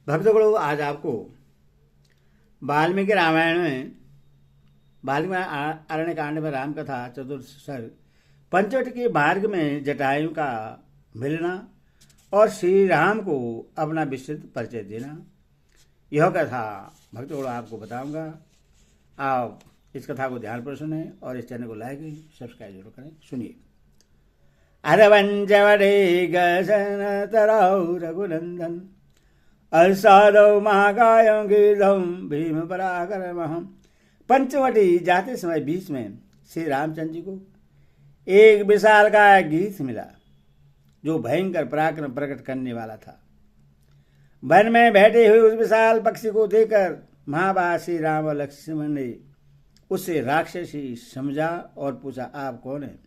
भक्तगणों, आज आपको वाल्मीकि रामायण में वाल्मीकि अरण्य कांड में राम कथा चतुर्थ सर्ग पंचवट के मार्ग में जटायु का मिलना और श्री राम को अपना विस्तृत परिचय देना, यह कथा भक्तगणों आपको बताऊंगा। आप इस कथा को ध्यानपूर्वक सुने और इस चैनल को लाइक सब्सक्राइब जरूर करें। सुनिए। अरवंजवडे गसन तरौ रघुनंदन अलसादौ महाकाय गिरधम भीम पराक्रमहम। पंचवटी जाते समय बीच में श्री रामचंद्र जी को एक विशाल का गीत मिला जो भयंकर पराक्रम प्रकट करने वाला था। वन में बैठे हुए उस विशाल पक्षी को देखकर महाबाद श्री राम और लक्ष्मण ने उससे राक्षसी समझा और पूछा, आप कौन है?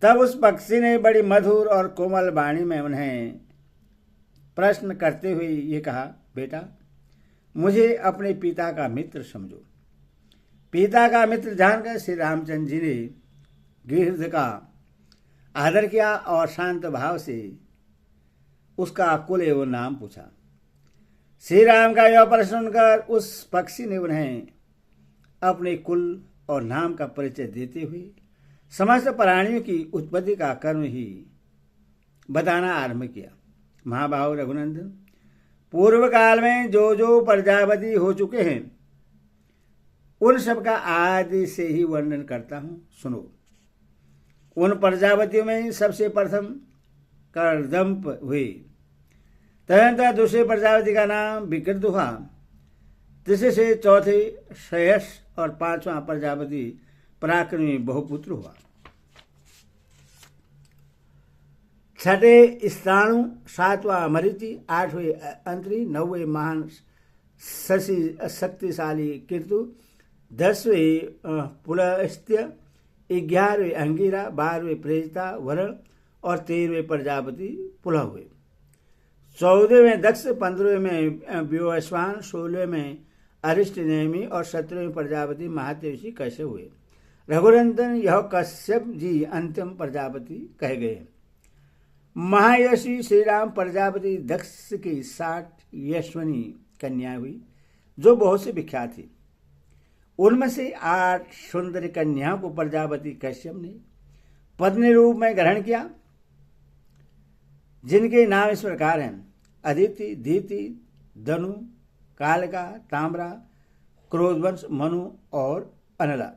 तब उस पक्षी ने बड़ी मधुर और कोमल वाणी में उन्हें प्रश्न करते हुए ये कहा, बेटा मुझे अपने पिता का मित्र समझो। पिता का मित्र जानकर श्री रामचंद्र जी ने गिरध का आदर किया और शांत भाव से उसका कुल एवं नाम पूछा। श्री राम का यह प्रश्न सुनकर उस पक्षी ने उन्हें अपने कुल और नाम का परिचय देते हुए समस्त प्राणियों की उत्पत्ति का कर्म ही बताना आरंभ किया। महाबाहु रघुनंदन, पूर्व काल में जो प्रजापति हो चुके हैं उन सब का आदि से ही वर्णन करता हूं, सुनो। उन प्रजापतियों में सबसे प्रथम करदम्प हुए, तदनंतर दूसरे प्रजापति का नाम विकृत हुआ, तीसरे से चौथे श्रेयस और पांचवां प्रजापति पराक्रमी बहुपुत्र हुआ। छठे स्थाणु, सातवां मरीचि, आठवें अंतरी, नौवें महान शक्तिशाली कीर्तु, 10वें पुलस्त्य, 11वें अंगिरा, 12वें प्रेजिता वरण और 13वें प्रजापति पुलह हुए। 14वें दक्ष, 15वें में व्योस्वान, 16वें में अरिष्टनेमि और 17वें प्रजापति महातेशी कैसे हुए। रघुनंदन, यह कश्यप जी अंतिम प्रजापति कहे गए। महायशी श्री राम प्रजापति दक्ष की 60 यशवनी कन्या हुई जो बहुत से विख्यात थी। उनमें से 8 सुंदर कन्याओं को प्रजापति कश्यप ने पत्नी रूप में ग्रहण किया, जिनके नाम इस प्रकार हैं: अदिति, दीति, धनु, कालिका, ताम्रा, क्रोधवंश, मनु और अनला।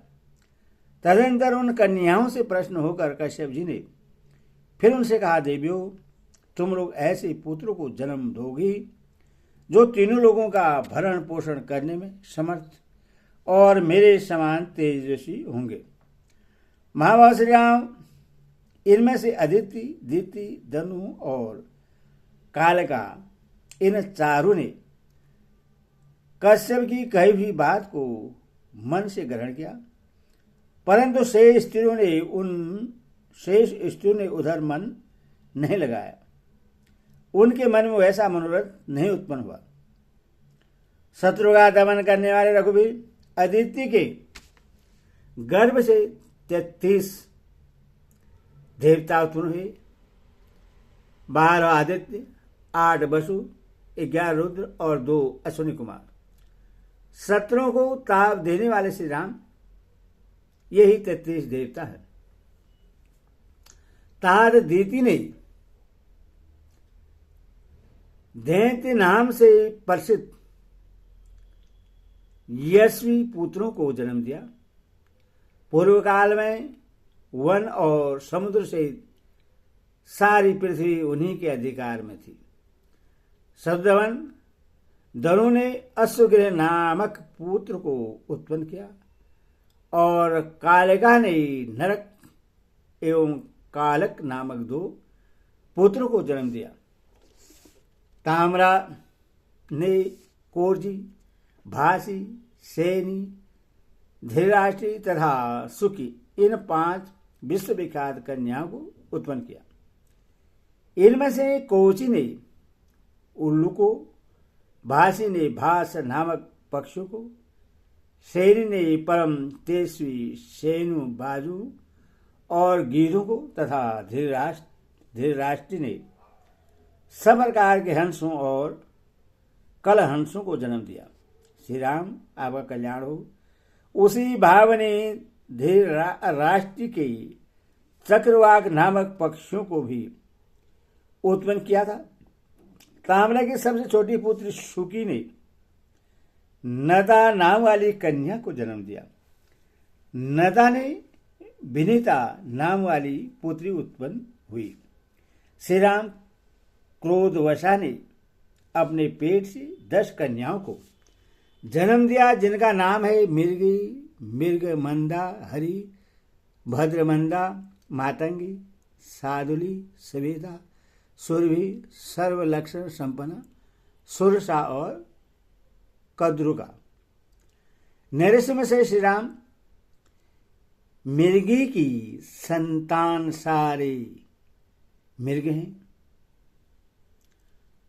तदनंतर उन कन्याओं से प्रश्न होकर कश्यप जी ने फिर उनसे कहा, देवियों तुम लोग ऐसे पुत्रों को जन्म दोगी जो तीनों लोगों का भरण पोषण करने में समर्थ और मेरे समान तेजस्वी होंगे। महाभारत श्री राम इनमें से अदिति, दीति, धनु और कालिका, इन चारों ने कश्यप की कही हुई बात को मन से ग्रहण किया, परंतु शेष स्त्रियों ने उधर मन नहीं लगाया। उनके मन में वैसा मनोरथ नहीं उत्पन्न हुआ। शत्रु का दमन करने वाले रघुवीर अदिति के गर्भ से 33 देवता उत्पन्न हुए, 12 आदित्य, 8 वसु, 11 रुद्र और 2 अश्विनी कुमार। शत्रुओं को ताप देने वाले श्री राम यही 33 देवता है। ताद दीति ने दैत्य नाम से प्रसिद्ध यशस्वी पुत्रों को जन्म दिया। पूर्व काल में वन और समुद्र से सारी पृथ्वी उन्हीं के अधिकार में थी। शब्दवन धनु ने अश्वगृह नामक पुत्र को उत्पन्न किया और कालिका ने नरक एवं कालक नामक 2 पुत्रों को जन्म दिया। ताम्रा ने कोरजी, भासी, सैनी, धीराष्ट्री तथा सुखी, इन 5 विश्वविख्यात कन्याओं को उत्पन्न किया। इनमें से कोची ने उल्लू को, भासी ने भास नामक पक्षियों को, सैनी ने परम तेजस्वी सेनु बाजू और गीधों को तथा धीराष्ट्री ने सब प्रकार के हंसों और कल हंसों को जन्म दिया। श्री राम आपका कल्याण हो। उसी भाव ने धीर राष्ट्र के चक्रवाक नामक पक्षियों को भी उत्पन्न किया था। ताम्रा की सबसे छोटी पुत्री शुकी ने नदा नाम वाली कन्या को जन्म दिया। नदा ने विनीता नाम वाली पुत्री उत्पन्न हुई। श्री राम क्रोधवशा ने अपने पेट से 10 कन्याओं को जन्म दिया, जिनका नाम है मिर्गी, मृगमंदा, हरि, भद्रमंदा, मातंगी, सादुली, सवेदा, सुरभि, सर्वलक्षण संपन्ना, सुरसा और कद्रुका। नरसिंह से श्री राम मिर्गी की संतान सारे मिर्ग हैं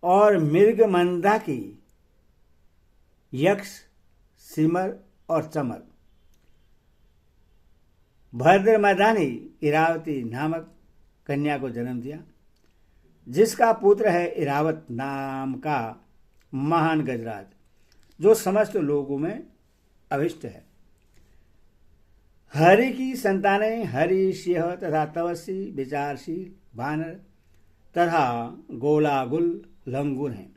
और मृगमंदा की यक्ष, सिमर और चमर। भद्रमदा ने इरावती नामक कन्या को जन्म दिया, जिसका पुत्र है इरावत नाम का महान गजराज, जो समस्त लोगों में अभिष्ट है। हरि की संतानें हरि, सिंह तथा तपस्वी, विचारशील, वानर तथा गोलागुल लंगूर हैं।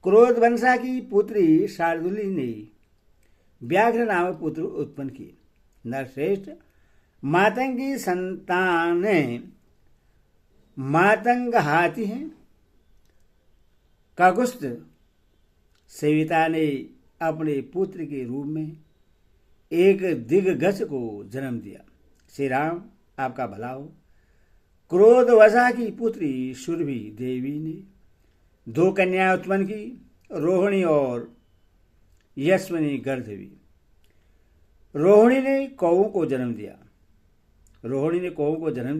क्रोध वंशा की पुत्री शार्दुली ने व्याघ्र नामक पुत्र उत्पन्न किए। नरश्रेष्ठ मातंग की संतानें मातंग हाथी हैं। काकुस्थ सेविता ने अपने पुत्र के रूप में एक दिग्गज को जन्म दिया। श्री राम आपका भला हो। क्रोधवशा की पुत्री सुरभि देवी ने 2 कन्याएं उत्पन्न की, रोहिणी और यशवनी गर्धवी। रोहिणी ने कौओं को जन्म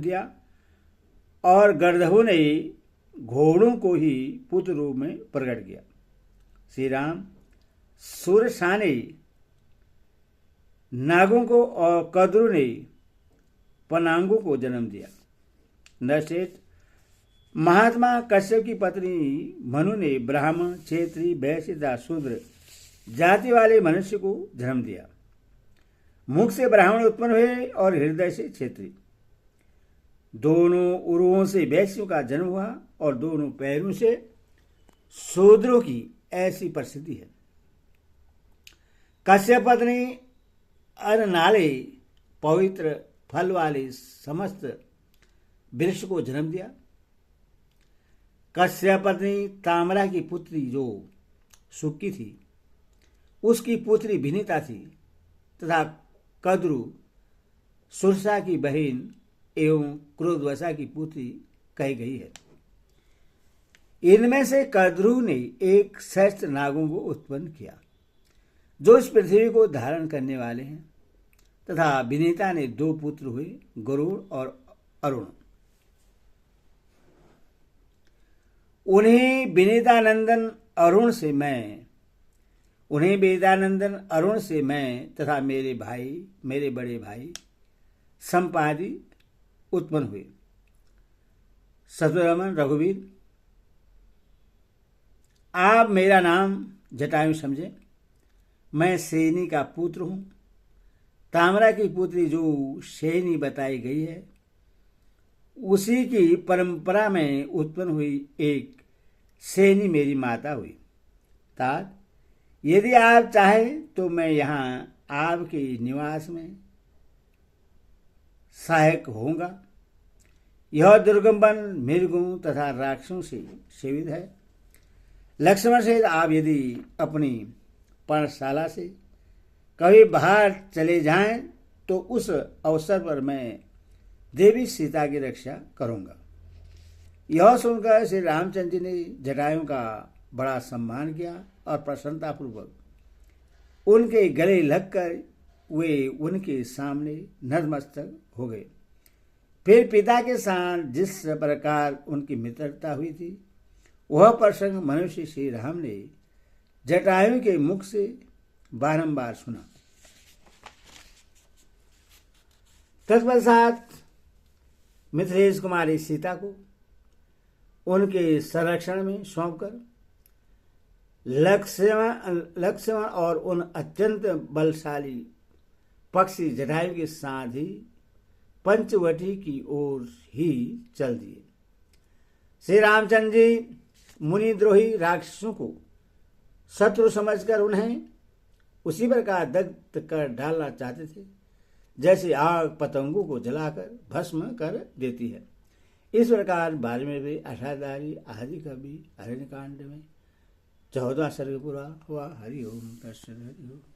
दिया और गर्धवों ने घोड़ों को ही पुत्र रूप में प्रकट किया। श्री राम सुरसा ने नागों को और कद्रु ने पनांगों को जन्म दिया। नरश्रेष्ठ महात्मा कश्यप की पत्नी मनु ने ब्राह्मण, क्षेत्री, वैश्य तथा शूद्र जाति वाले मनुष्य को जन्म दिया। मुख से ब्राह्मण उत्पन्न हुए और हृदय से क्षेत्री। दोनों उरुओं से वैश्यों का जन्म हुआ और दोनों पैरों से शूद्रों की ऐसी प्रसिद्धि है। कश्यप पत्नी अरनाले पवित्र फल वाले समस्त वृक्ष को जन्म दिया। कश्यप पत्नी ताम्रा की पुत्री जो सुक्की थी, उसकी पुत्री विनीता थी तथा कद्रु सुरसा की बहन एवं क्रोधवशा की पुत्री कही गई है। इनमें से कद्रु ने एक सहस्त्र नागों को उत्पन्न किया, जो इस पृथ्वी को धारण करने वाले हैं, तथा विनीता ने 2 पुत्र हुए, गरुड़ और अरुण। उन्हें वेदानंदन अरुण से मैं तथा मेरे बड़े भाई संपादि उत्पन्न हुए। शत्रुघ्न, रघुवीर, आप मेरा नाम जटायु समझे। मैं सेनी का पुत्र हूं। ताम्रा की पुत्री जो सेनी बताई गई है, उसी की परंपरा में उत्पन्न हुई एक सेनी मेरी माता हुई। तात, यदि आप चाहें तो मैं यहाँ आपके निवास में सहायक होऊंगा। यह दुर्गम वन मृगों तथा राक्षसों से सेवित है। लक्ष्मण से आप यदि अपनी पर्णशाला से कभी बाहर चले जाएं तो उस अवसर पर मैं देवी सीता की रक्षा करूंगा। यह सुनकर श्री रामचंद्र जी ने जटायु का बड़ा सम्मान किया और प्रसन्नतापूर्वक उनके गले लगकर वे उनके सामने नतमस्तक हो गए। फिर पिता के साथ जिस प्रकार उनकी मित्रता हुई थी, वह प्रसंग मनुष्य श्री राम ने जटायु के मुख से बारंबार सुना। तत्पश्चात मिथिलेश कुमारी सीता को उनके संरक्षण में सौंपकर लक्ष्मण और उन अत्यंत बलशाली पक्षी जटायु के साथ ही पंचवटी की ओर ही चल दिए। श्री रामचंद्र जी मुनिद्रोही राक्षसों को शत्रु समझकर उन्हें उसी प्रकार दग्ध कर डालना चाहते थे जैसे आग पतंगों को जलाकर भस्म कर देती है। इस प्रकार वाल्मीकि अष्टाधारी आदि कवि अरण्यकांड में 14वां सर्ग पूरा हुआ। हरि ओम तत्सत। हरि ओम।